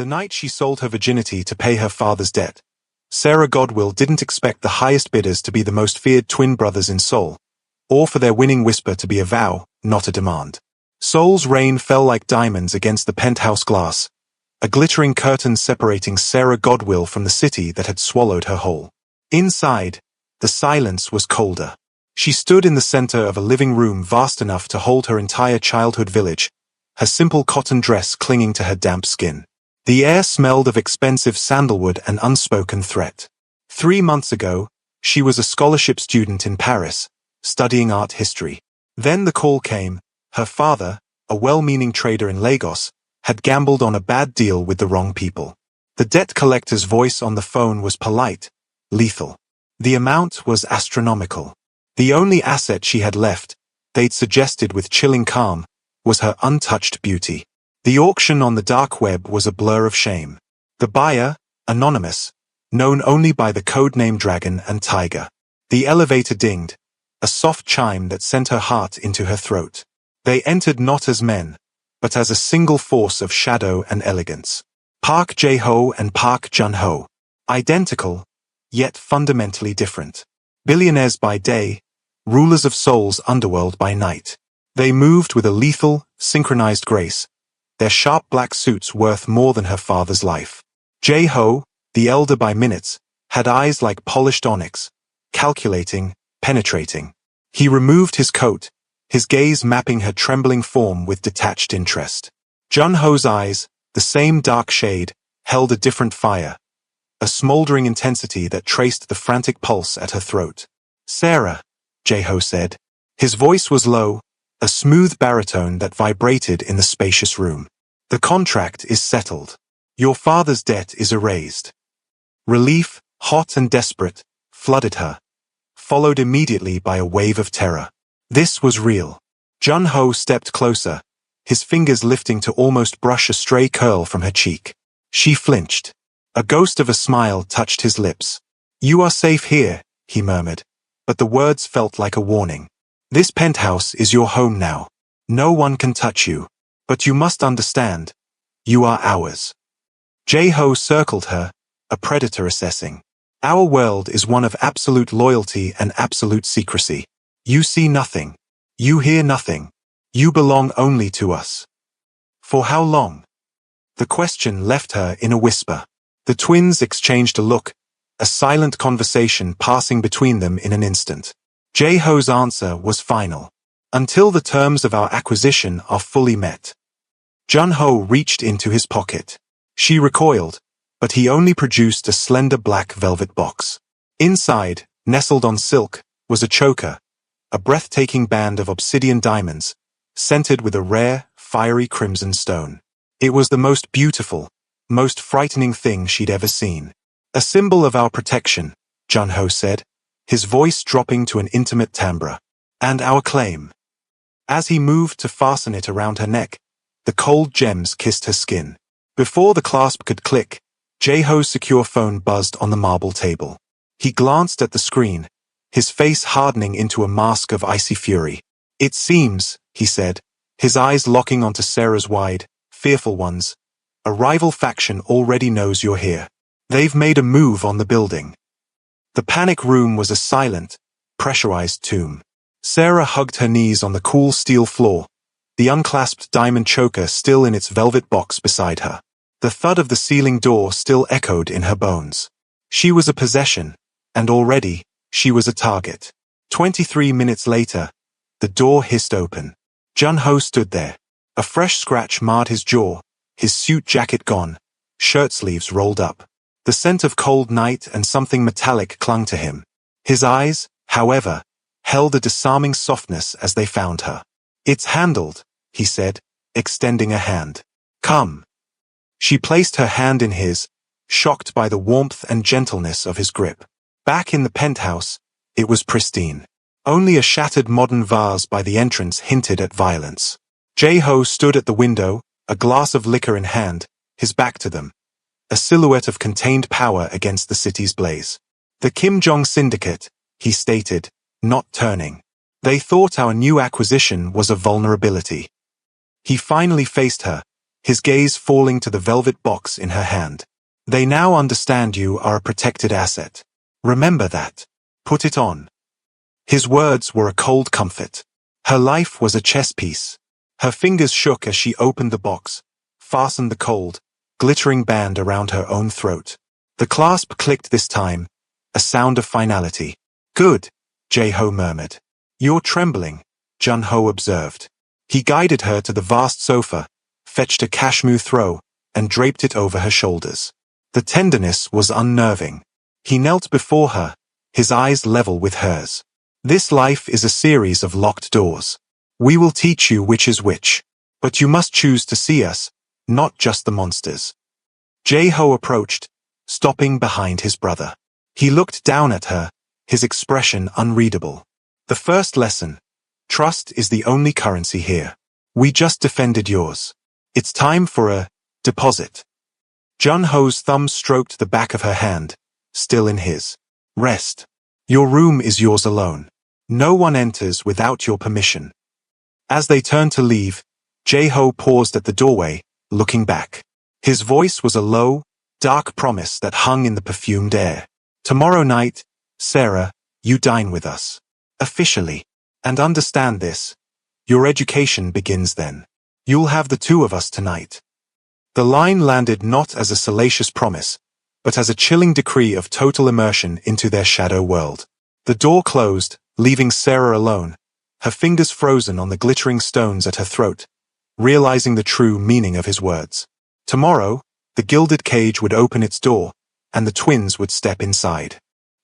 The night she sold her virginity to pay her father's debt, Sarah Godwill didn't expect the highest bidders to be the most feared twin brothers in Seoul, or for their winning whisper to be a vow, not a demand. Seoul's rain fell like diamonds against the penthouse glass, a glittering curtain separating Sarah Godwill from the city that had swallowed her whole. Inside, the silence was colder. She stood in the center of a living room vast enough to hold her entire childhood village, her simple cotton dress clinging to her damp skin. The air smelled of expensive sandalwood and unspoken threat. 3 months ago, she was a scholarship student in Paris, studying art history. Then the call came. Her father, a well-meaning trader in Lagos, had gambled on a bad deal with the wrong people. The debt collector's voice on the phone was polite, lethal. The amount was astronomical. The only asset she had left, they'd suggested with chilling calm, was her untouched beauty. The auction on the dark web was a blur of shame. The buyer, anonymous, known only by the codename Dragon and Tiger. The elevator dinged, a soft chime that sent her heart into her throat. They entered not as men, but as a single force of shadow and elegance. Park Jae-ho and Park Jun-ho. Identical, yet fundamentally different. Billionaires by day, rulers of Seoul's underworld by night. They moved with a lethal, synchronized grace, their sharp black suits worth more than her father's life. Jae-ho, the elder by minutes, had eyes like polished onyx, calculating, penetrating. He removed his coat, his gaze mapping her trembling form with detached interest. Jun-ho's eyes, the same dark shade, held a different fire, a smoldering intensity that traced the frantic pulse at her throat. "Sarah," Jae-ho said. His voice was low, a smooth baritone that vibrated in the spacious room. "The contract is settled. Your father's debt is erased." Relief, hot and desperate, flooded her, followed immediately by a wave of terror. This was real. Jun-ho stepped closer, his fingers lifting to almost brush a stray curl from her cheek. She flinched. A ghost of a smile touched his lips. "You are safe here," he murmured, but the words felt like a warning. "This penthouse is your home now. No one can touch you. But you must understand, you are ours." Jae-ho circled her, a predator assessing. "Our world is one of absolute loyalty and absolute secrecy. You see nothing. You hear nothing. You belong only to us." "For how long?" The question left her in a whisper. The twins exchanged a look, a silent conversation passing between them in an instant. Jae-ho's answer was final. "Until the terms of our acquisition are fully met." Jun-ho reached into his pocket. She recoiled, but he only produced a slender black velvet box. Inside, nestled on silk, was a choker, a breathtaking band of obsidian diamonds, scented with a rare, fiery crimson stone. It was the most beautiful, most frightening thing she'd ever seen. "A symbol of our protection," Jun-ho said, his voice dropping to an intimate timbre. "And our claim." As he moved to fasten it around her neck, the cold gems kissed her skin. Before the clasp could click, Jae-ho's secure phone buzzed on the marble table. He glanced at the screen, his face hardening into a mask of icy fury. "It seems," he said, his eyes locking onto Sarah's wide, fearful ones, "a rival faction already knows you're here. They've made a move on the building." The panic room was a silent, pressurized tomb. Sarah hugged her knees on the cool steel floor, the unclasped diamond choker still in its velvet box beside her. The thud of the ceiling door still echoed in her bones. She was a possession, and already, she was a target. 23 minutes later, the door hissed open. Jun-ho stood there. A fresh scratch marred his jaw, his suit jacket gone, shirt sleeves rolled up. The scent of cold night and something metallic clung to him. His eyes, however, held a disarming softness as they found her. "It's handled," he said, extending a hand. "Come." She placed her hand in his, shocked by the warmth and gentleness of his grip. Back in the penthouse, it was pristine. Only a shattered modern vase by the entrance hinted at violence. Jae-ho stood at the window, a glass of liquor in hand, his back to them, a silhouette of contained power against the city's blaze. "The Kim Jong Syndicate," he stated, not turning. "They thought our new acquisition was a vulnerability." He finally faced her, his gaze falling to the velvet box in her hand. They now understand you are a protected asset. Remember that. Put it on. His words were a cold comfort. Her life was a chess piece. Her fingers shook as she opened the box, fastened the cold, glittering band around her own throat. The clasp clicked this time, a sound of finality. Good, Jae-ho murmured. You're trembling, Jun-ho observed. He guided her to the vast sofa, fetched a cashmere throw, and draped it over her shoulders. The tenderness was unnerving. He knelt before her, his eyes level with hers. This life is a series of locked doors. We will teach you which is which. But you must choose to see us, not just the monsters. Jae-ho approached, stopping behind his brother. He looked down at her, his expression unreadable. The first lesson. Trust is the only currency here. We just defended yours. It's time for a deposit. Jun-ho's thumb stroked the back of her hand, still in his. Rest. Your room is yours alone. No one enters without your permission. As they turned to leave, Jae-ho paused at the doorway, looking back. His voice was a low, dark promise that hung in the perfumed air. Tomorrow night, Sarah, you dine with us. Officially. And understand this. Your education begins then. You'll have the two of us tonight. The line landed not as a salacious promise, but as a chilling decree of total immersion into their shadow world. The door closed, leaving Sarah alone, her fingers frozen on the glittering stones at her throat, realizing the true meaning of his words. Tomorrow, the gilded cage would open its door, and the twins would step inside.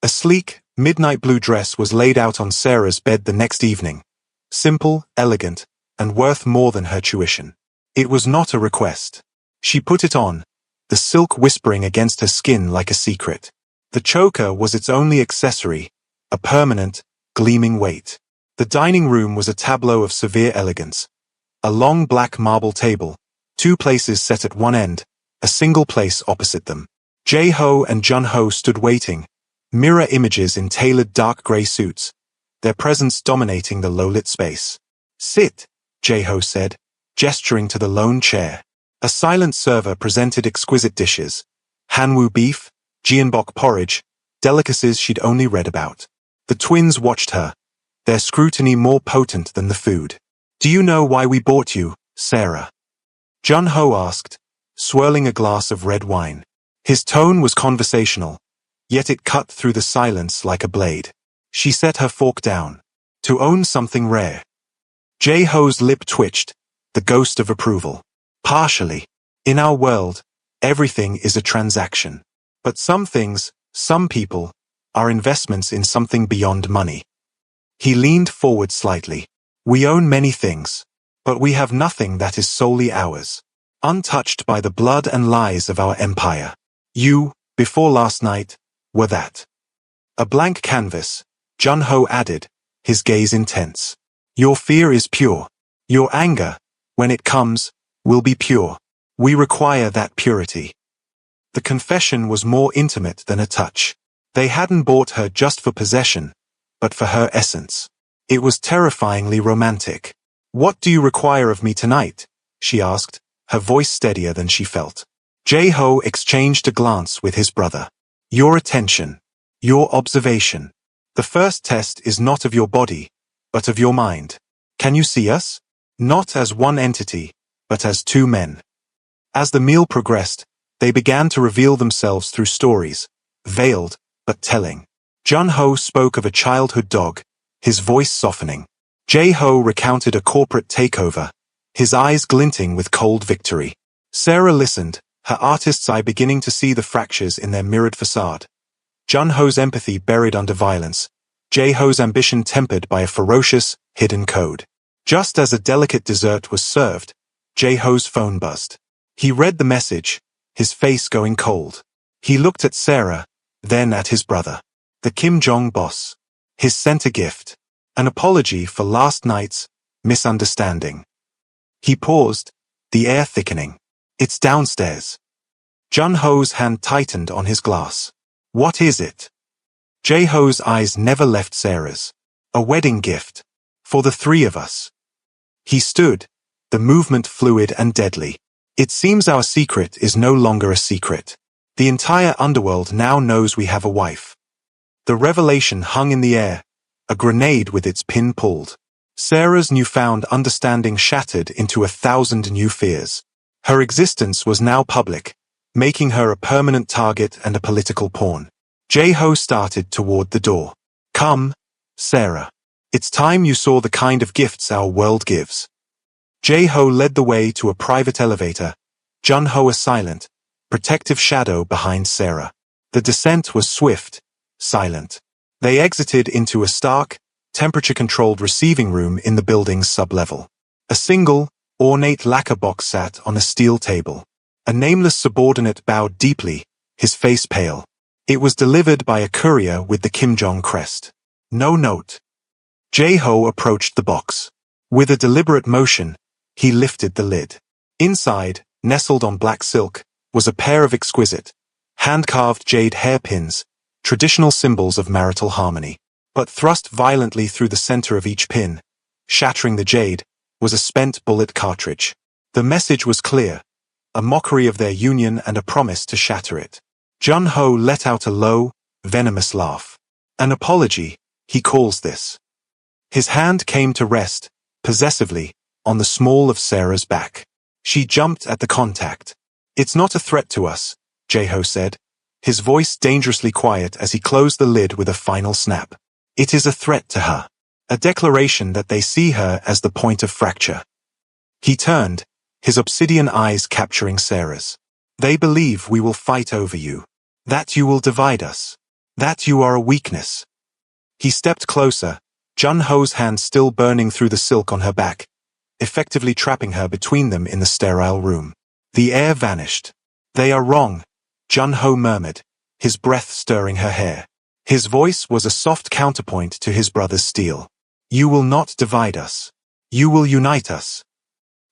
A sleek, midnight blue dress was laid out on Sarah's bed the next evening. Simple, elegant, and worth more than her tuition. It was not a request. She put it on, the silk whispering against her skin like a secret. The choker was its only accessory, a permanent, gleaming weight. The dining room was a tableau of severe elegance. A long black marble table, 2 places set at one end, a single place opposite them. Jae-ho and Jun-ho stood waiting, mirror images in tailored dark gray suits, their presence dominating the low-lit space. Sit, Jae-ho said, gesturing to the lone chair. A silent server presented exquisite dishes, hanwoo beef, jeonbok porridge, delicacies she'd only read about. The twins watched her, their scrutiny more potent than the food. Do you know why we bought you, Sarah? Jun-ho asked, swirling a glass of red wine. His tone was conversational, yet it cut through the silence like a blade. She set her fork down. To own something rare. Jae-ho's lip twitched, the ghost of approval. Partially. In our world, everything is a transaction. But some things, some people, are investments in something beyond money. He leaned forward slightly. We own many things, but we have nothing that is solely ours. Untouched by the blood and lies of our empire. You, before last night, were that. A blank canvas, Jun-ho added, his gaze intense. Your fear is pure. Your anger, when it comes, will be pure. We require that purity. The confession was more intimate than a touch. They hadn't bought her just for possession, but for her essence. It was terrifyingly romantic. What do you require of me tonight? She asked, her voice steadier than she felt. Jae-ho exchanged a glance with his brother. Your attention. Your observation. The first test is not of your body, but of your mind. Can you see us? Not as one entity, but as 2 men. As the meal progressed, they began to reveal themselves through stories, veiled, but telling. Jun-ho spoke of a childhood dog, his voice softening. Jae-ho recounted a corporate takeover, his eyes glinting with cold victory. Sarah listened, her artist's eye beginning to see the fractures in their mirrored facade. Jun-ho's empathy buried under violence, Jae-ho's ambition tempered by a ferocious, hidden code. Just as a delicate dessert was served, Jae-ho's phone buzzed. He read the message, his face going cold. He looked at Sarah, then at his brother. The Kim Jong boss. His center gift. An apology for last night's misunderstanding. He paused, the air thickening. It's downstairs. Jun-ho's hand tightened on his glass. What is it? Jae-ho's eyes never left Sarah's. A wedding gift. For the 3 of us. He stood, the movement fluid and deadly. It seems our secret is no longer a secret. The entire underworld now knows we have a wife. The revelation hung in the air, a grenade with its pin pulled. Sarah's newfound understanding shattered into 1,000 new fears. Her existence was now public, making her a permanent target and a political pawn. Jae-ho started toward the door. Come, Sarah. It's time you saw the kind of gifts our world gives. Jae-ho led the way to a private elevator, Jun-ho a silent, protective shadow behind Sarah. The descent was swift, silent. They exited into a stark, temperature-controlled receiving room in the building's sublevel. A single, ornate lacquer box sat on a steel table. A nameless subordinate bowed deeply, his face pale. It was delivered by a courier with the Kim Jong crest. No note. Jae-ho approached the box. With a deliberate motion, he lifted the lid. Inside, nestled on black silk, was a pair of exquisite, hand-carved jade hairpins, traditional symbols of marital harmony. But thrust violently through the center of each pin, shattering the jade, was a spent bullet cartridge. The message was clear, a mockery of their union and a promise to shatter it. Jun-ho let out a low, venomous laugh. An apology, he calls this. His hand came to rest, possessively, on the small of Sarah's back. She jumped at the contact. It's not a threat to us, Jae-ho said, his voice dangerously quiet as he closed the lid with a final snap. It is a threat to her. A declaration that they see her as the point of fracture. He turned, his obsidian eyes capturing Sarah's. They believe we will fight over you. That you will divide us. That you are a weakness. He stepped closer, Jun-ho's hand still burning through the silk on her back, effectively trapping her between them in the sterile room. The air vanished. They are wrong, Jun-ho murmured, his breath stirring her hair. His voice was a soft counterpoint to his brother's steel. You will not divide us. You will unite us.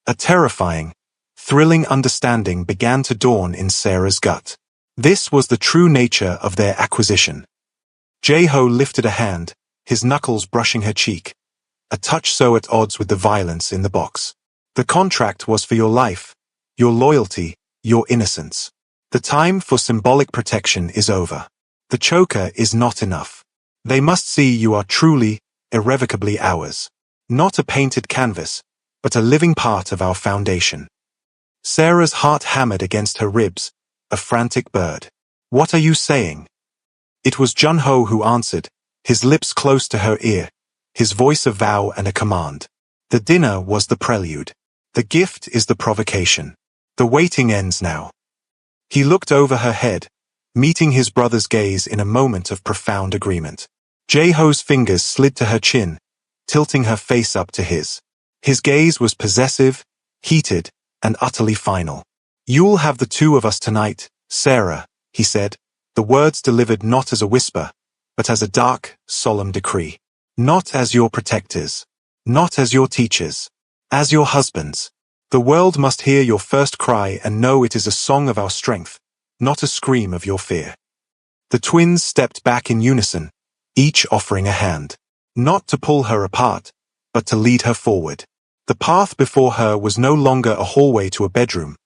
A terrifying, thrilling understanding began to dawn in Sarah's gut. This was the true nature of their acquisition. Jae-ho lifted a hand, his knuckles brushing her cheek, a touch so at odds with the violence in the box. The contract was for your life, your loyalty, your innocence. The time for symbolic protection is over. The choker is not enough. They must see you are truly, irrevocably ours. Not a painted canvas, but a living part of our foundation. Sarah's heart hammered against her ribs, a frantic bird. What are you saying? It was Jun-ho who answered, his lips close to her ear, his voice a vow and a command. The dinner was the prelude. The gift is the provocation. The waiting ends now. He looked over her head, meeting his brother's gaze in a moment of profound agreement. Jae-ho's fingers slid to her chin, tilting her face up to his. His gaze was possessive, heated, and utterly final. You'll have the two of us tonight, Sarah, he said, the words delivered not as a whisper, but as a dark, solemn decree. Not as your protectors. Not as your teachers. As your husbands. The world must hear your first cry and know it is a song of our strength, not a scream of your fear. The twins stepped back in unison, each offering a hand. Not to pull her apart, but to lead her forward. The path before her was no longer a hallway to a bedroom,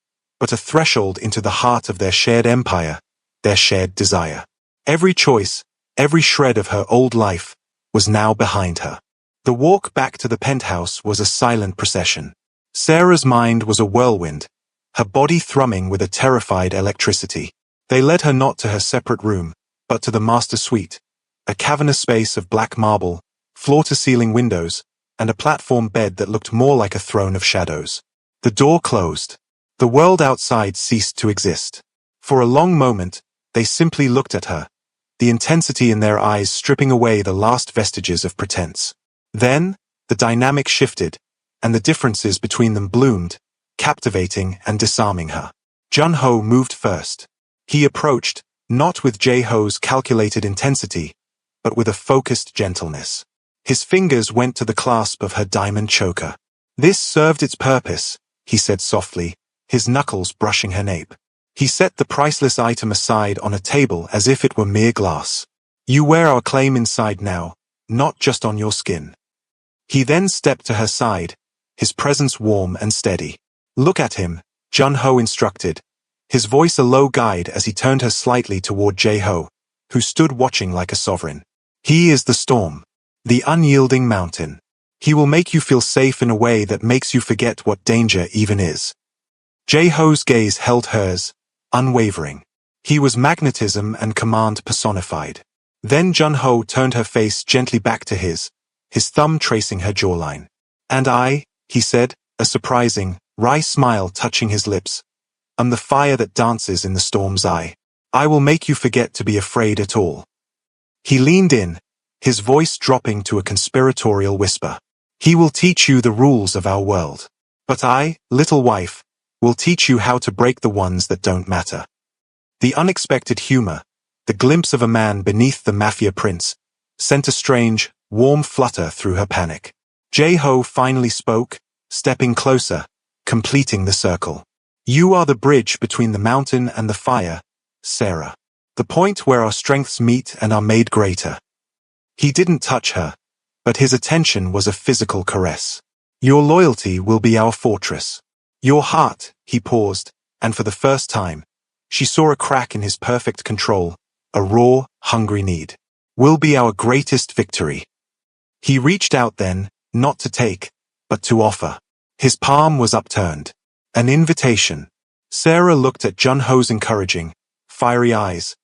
but a threshold into the heart of their shared empire, their shared desire. Every choice, every shred of her old life, was now behind her. The walk back to the penthouse was a silent procession. Sarah's mind was a whirlwind, her body thrumming with a terrified electricity. They led her not to her separate room, but to the master suite, a cavernous space of black marble, floor-to-ceiling windows, and a platform bed that looked more like a throne of shadows. The door closed. The world outside ceased to exist. For a long moment, they simply looked at her, the intensity in their eyes stripping away the last vestiges of pretense. Then, the dynamic shifted, and the differences between them bloomed, captivating and disarming her. Jun-ho moved first. He approached, not with Jae-ho's calculated intensity, but with a focused gentleness. His fingers went to the clasp of her diamond choker. This served its purpose, he said softly, his knuckles brushing her nape. He set the priceless item aside on a table as if it were mere glass. You wear our claim inside now, not just on your skin. He then stepped to her side, his presence warm and steady. Look at him, Jun-ho instructed, his voice a low guide as he turned her slightly toward Jae-ho, who stood watching like a sovereign. He is the storm, the unyielding mountain. He will make you feel safe in a way that makes you forget what danger even is. Jae-ho's gaze held hers, unwavering. He was magnetism and command personified. Then Jun-ho turned her face gently back to his thumb tracing her jawline. "And I," he said, a surprising, wry smile touching his lips, "am the fire that dances in the storm's eye. I will make you forget to be afraid at all." He leaned in, his voice dropping to a conspiratorial whisper. "He will teach you the rules of our world. But I, little wife, will teach you how to break the ones that don't matter." The unexpected humor, the glimpse of a man beneath the mafia prince, sent a strange, warm flutter through her panic. Jae-ho finally spoke, stepping closer, completing the circle. "You are the bridge between the mountain and the fire, Sarah. The point where our strengths meet and are made greater." He didn't touch her, but his attention was a physical caress. "Your loyalty will be our fortress. Your heart," he paused, and for the first time, she saw a crack in his perfect control, a raw, hungry need, "will be our greatest victory." He reached out then, not to take, but to offer. His palm was upturned. An invitation. Sarah looked at Jun-ho's encouraging, fiery eyes,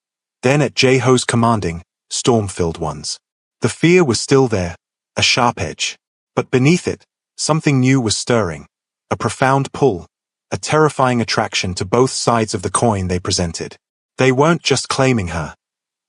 then at Jae-ho's commanding, storm-filled ones. The fear was still there, a sharp edge. But beneath it, something new was stirring. A profound pull, a terrifying attraction to both sides of the coin they presented. They weren't just claiming her.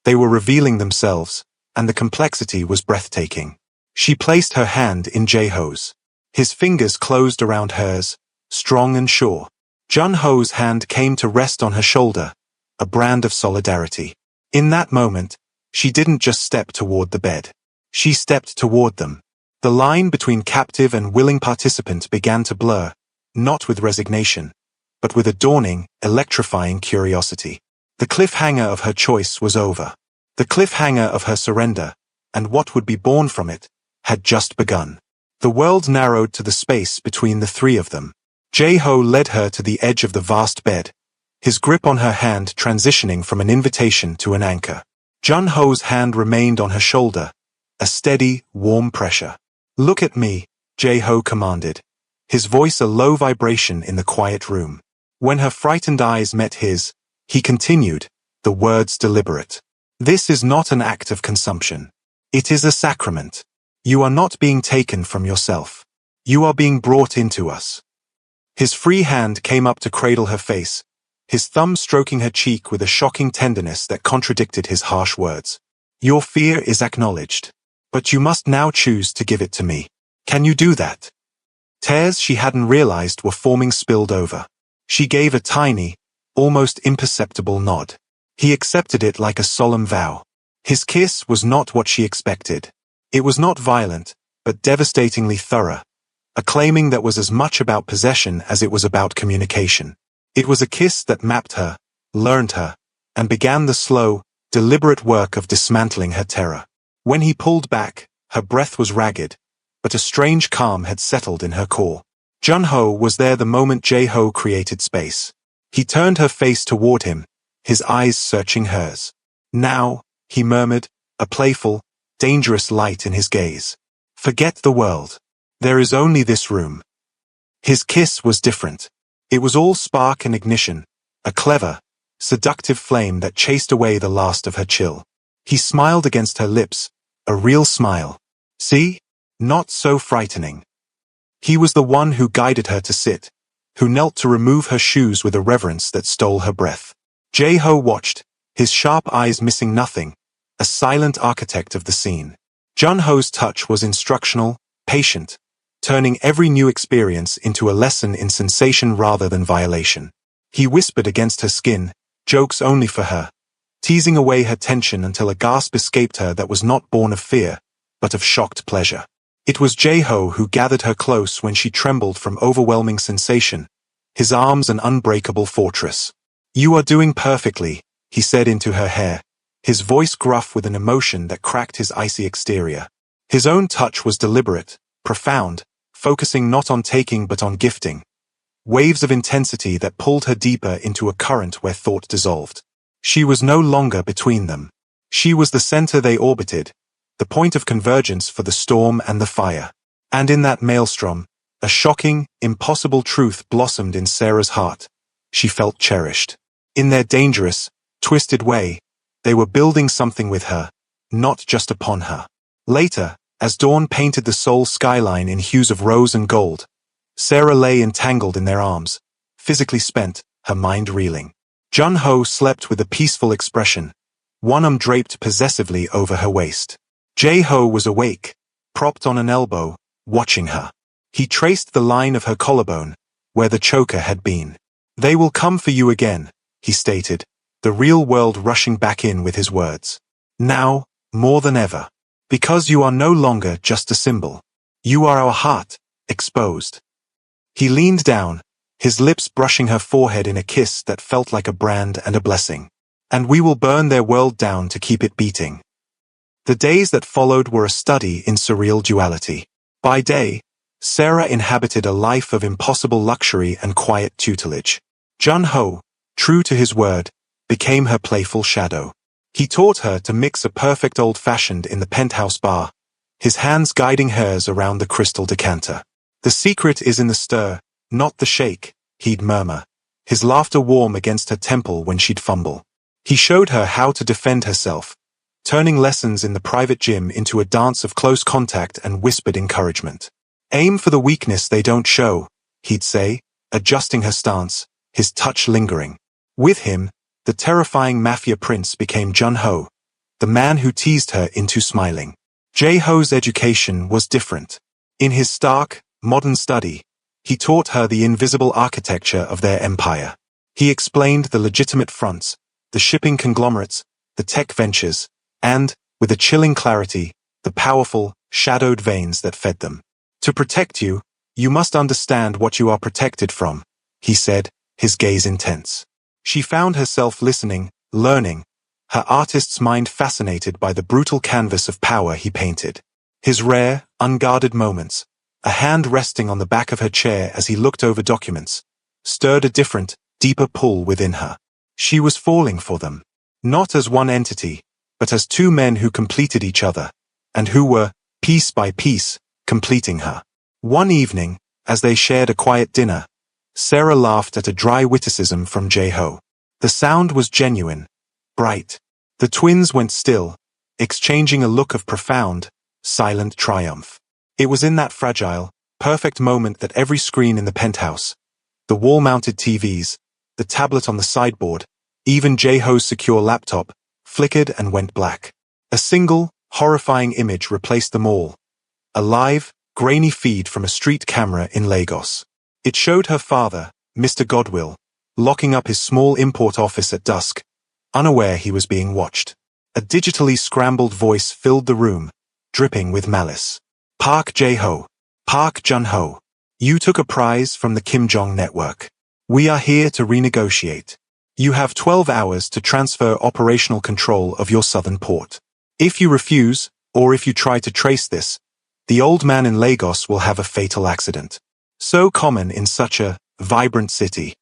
They were revealing themselves, and the complexity was breathtaking. She placed her hand in Jae-ho's. His fingers closed around hers, strong and sure. Jun-ho's hand came to rest on her shoulder, a brand of solidarity. In that moment, she didn't just step toward the bed. She stepped toward them. The line between captive and willing participant began to blur, not with resignation, but with a dawning, electrifying curiosity. The cliffhanger of her choice was over. The cliffhanger of her surrender, and what would be born from it, had just begun. The world narrowed to the space between the three of them. Jae-ho led her to the edge of the vast bed, his grip on her hand transitioning from an invitation to an anchor. Jun-ho's hand remained on her shoulder, a steady, warm pressure. "Look at me," Jae-ho commanded, his voice a low vibration in the quiet room. When her frightened eyes met his, he continued, the words deliberate. "This is not an act of consumption. It is a sacrament. You are not being taken from yourself. You are being brought into us." His free hand came up to cradle her face, his thumb stroking her cheek with a shocking tenderness that contradicted his harsh words. "Your fear is acknowledged. But you must now choose to give it to me. Can you do that?" Tears she hadn't realized were forming spilled over. She gave a tiny, almost imperceptible nod. He accepted it like a solemn vow. His kiss was not what she expected. It was not violent, but devastatingly thorough, a claiming that was as much about possession as it was about communication. It was a kiss that mapped her, learned her, and began the slow, deliberate work of dismantling her terror. When he pulled back, her breath was ragged, but a strange calm had settled in her core. Jun-ho was there the moment Jae-ho created space. He turned her face toward him, his eyes searching hers. "Now," he murmured, a playful, dangerous light in his gaze. "Forget the world. There is only this room." His kiss was different. It was all spark and ignition, a clever, seductive flame that chased away the last of her chill. He smiled against her lips, a real smile. See? Not so frightening. He was the one who guided her to sit, who knelt to remove her shoes with a reverence that stole her breath. Jae-ho watched, his sharp eyes missing nothing, a silent architect of the scene. Jun-ho's touch was instructional, patient, turning every new experience into a lesson in sensation rather than violation. He whispered against her skin, jokes only for her, teasing away her tension until a gasp escaped her that was not born of fear, but of shocked pleasure. It was Jae-ho who gathered her close when she trembled from overwhelming sensation, his arms an unbreakable fortress. "You are doing perfectly," he said into her hair, his voice gruff with an emotion that cracked his icy exterior. His own touch was deliberate, profound, focusing not on taking but on gifting. waves of intensity that pulled her deeper into a current where thought dissolved. She was no longer between them. She was the center they orbited, the point of convergence for the storm and the fire. And in that maelstrom, a shocking, impossible truth blossomed in Sarah's heart. She felt cherished. In their dangerous, twisted way, they were building something with her, not just upon her. Later, as dawn painted the Seoul skyline in hues of rose and gold, Sarah lay entangled in their arms, physically spent, her mind reeling. Jun-ho slept with a peaceful expression, one arm draped possessively over her waist. Jae-ho was awake, propped on an elbow, watching her. He traced the line of her collarbone, where the choker had been. "They will come for you again," he stated, the real world rushing back in with his words. "Now, more than ever. Because you are no longer just a symbol. You are our heart, exposed." He leaned down, his lips brushing her forehead in a kiss that felt like a brand and a blessing. "And we will burn their world down to keep it beating." The days that followed were a study in surreal duality. By day, Sarah inhabited a life of impossible luxury and quiet tutelage. Jun-ho, true to his word, became her playful shadow. He taught her to mix a perfect old-fashioned in the penthouse bar, his hands guiding hers around the crystal decanter. "The secret is in the stir, not the shake," he'd murmur, his laughter warm against her temple when she'd fumble. He showed her how to defend herself, turning lessons in the private gym into a dance of close contact and whispered encouragement. "Aim for the weakness they don't show," he'd say, adjusting her stance, his touch lingering. With him, the terrifying mafia prince became Jun-ho, the man who teased her into smiling. Jae-ho's education was different. In his stark, modern study, he taught her the invisible architecture of their empire. He explained the legitimate fronts, the shipping conglomerates, the tech ventures, and, with a chilling clarity, the powerful, shadowed veins that fed them. "To protect you, you must understand what you are protected from," he said, his gaze intense. She found herself listening, learning, her artist's mind fascinated by the brutal canvas of power he painted. His rare, unguarded moments, a hand resting on the back of her chair as he looked over documents, stirred a different, deeper pull within her. She was falling for them, not as one entity, but as two men who completed each other, and who were, piece by piece, completing her. One evening, as they shared a quiet dinner, Sarah laughed at a dry witticism from Jae-ho. The sound was genuine, bright. The twins went still, exchanging a look of profound, silent triumph. It was in that fragile, perfect moment that every screen in the penthouse, the wall-mounted TVs, the tablet on the sideboard, even Jae-ho's secure laptop, flickered and went black. A single, horrifying image replaced them all. A live, grainy feed from a street camera in Lagos. It showed her father, Mr. Godwill, locking up his small import office at dusk, unaware he was being watched. A digitally scrambled voice filled the room, dripping with malice. "Park Jae-ho. Park Jun-ho. You took a prize from the Kim Jong network. We are here to renegotiate. You have 12 hours to transfer operational control of your southern port. If you refuse, or if you try to trace this, the old man in Lagos will have a fatal accident." So common in such a vibrant city.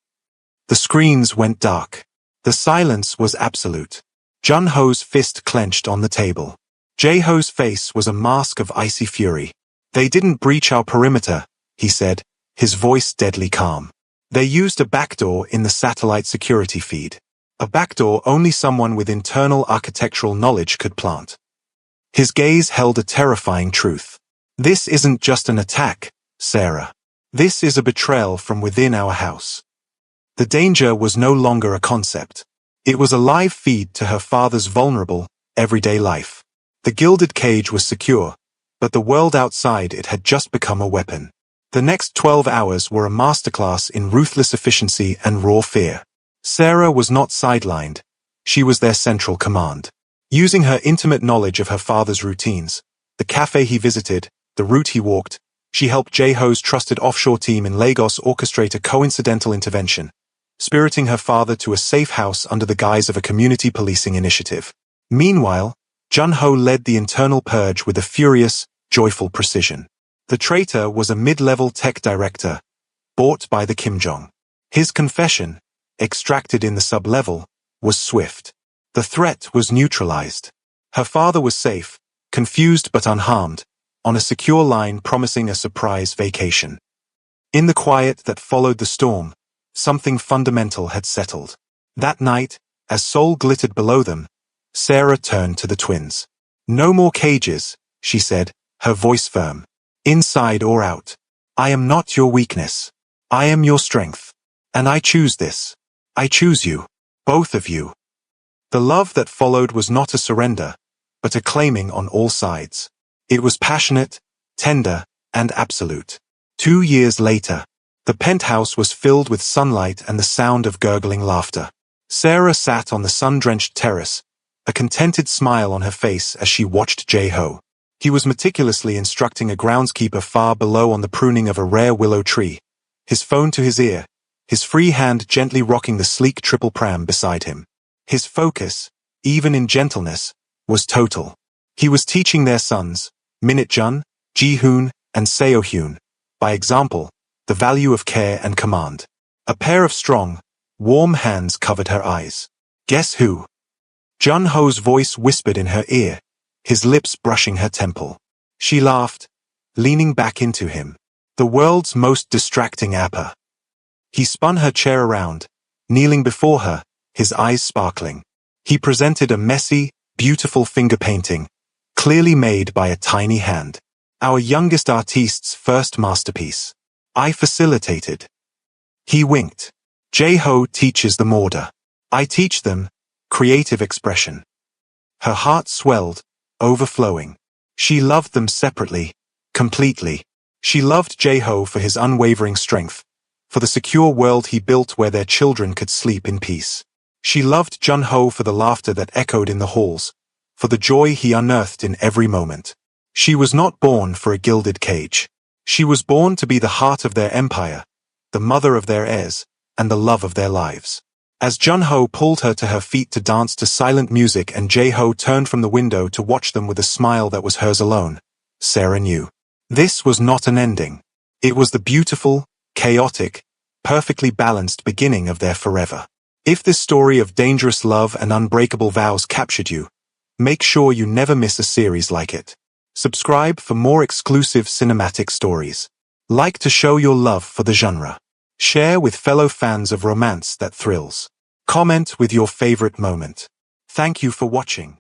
The screens went dark. The silence was absolute. Jun-ho's fist clenched on the table. Jae-ho's face was a mask of icy fury. "They didn't breach our perimeter," he said, his voice deadly calm. "They used a backdoor in the satellite security feed. A backdoor only someone with internal architectural knowledge could plant." His gaze held a terrifying truth. "This isn't just an attack, Sarah. This is a betrayal from within our house." The danger was no longer a concept. It was a live feed to her father's vulnerable, everyday life. The gilded cage was secure, but the world outside it had just become a weapon. The next 12 hours were a masterclass in ruthless efficiency and raw fear. Sarah was not sidelined. She was their central command. Using her intimate knowledge of her father's routines, the cafe he visited, the route he walked, she helped Jae-ho's trusted offshore team in Lagos orchestrate a coincidental intervention, spiriting her father to a safe house under the guise of a community policing initiative. Meanwhile, Jun-ho led the internal purge with a furious, joyful precision. The traitor was a mid-level tech director, bought by the Kim Jong. His confession, extracted in the sub-level, was swift. The threat was neutralized. Her father was safe, confused but unharmed, on a secure line promising a surprise vacation. In the quiet that followed the storm, something fundamental had settled. That night, as Seoul glittered below them, Sarah turned to the twins. "No more cages," she said, her voice firm. "Inside or out. I am not your weakness. I am your strength. And I choose this. I choose you. Both of you." The love that followed was not a surrender, but a claiming on all sides. It was passionate, tender, and absolute. 2 years later, the penthouse was filled with sunlight and the sound of gurgling laughter. Sarah sat on the sun-drenched terrace, a contented smile on her face as she watched Jae-ho. He was meticulously instructing a groundskeeper far below on the pruning of a rare willow tree, his phone to his ear, his free hand gently rocking the sleek triple pram beside him. His focus, even in gentleness, was total. He was teaching their sons, Minit-jun, Ji-hoon, and Seo-hyun, by example, the value of care and command. A pair of strong, warm hands covered her eyes. "Guess who?" Jun-ho's voice whispered in her ear, his lips brushing her temple. She laughed, leaning back into him. "The world's most distracting appa." He spun her chair around, kneeling before her, his eyes sparkling. He presented a messy, beautiful finger painting, clearly made by a tiny hand. "Our youngest artiste's first masterpiece. I facilitated." He winked. "Jae-ho teaches them order. I teach them creative expression." Her heart swelled, overflowing. She loved them separately, completely. She loved Jae-ho for his unwavering strength, for the secure world he built where their children could sleep in peace. She loved Jun-ho for the laughter that echoed in the halls, for the joy he unearthed in every moment. She was not born for a gilded cage. She was born to be the heart of their empire, the mother of their heirs, and the love of their lives. As Jun-ho pulled her to her feet to dance to silent music and Jae-ho turned from the window to watch them with a smile that was hers alone, Sarah knew. This was not an ending. It was the beautiful, chaotic, perfectly balanced beginning of their forever. If this story of dangerous love and unbreakable vows captured you, make sure you never miss a series like it. Subscribe for more exclusive cinematic stories. Like to show your love for the genre. Share with fellow fans of romance that thrills. Comment with your favorite moment. Thank you for watching.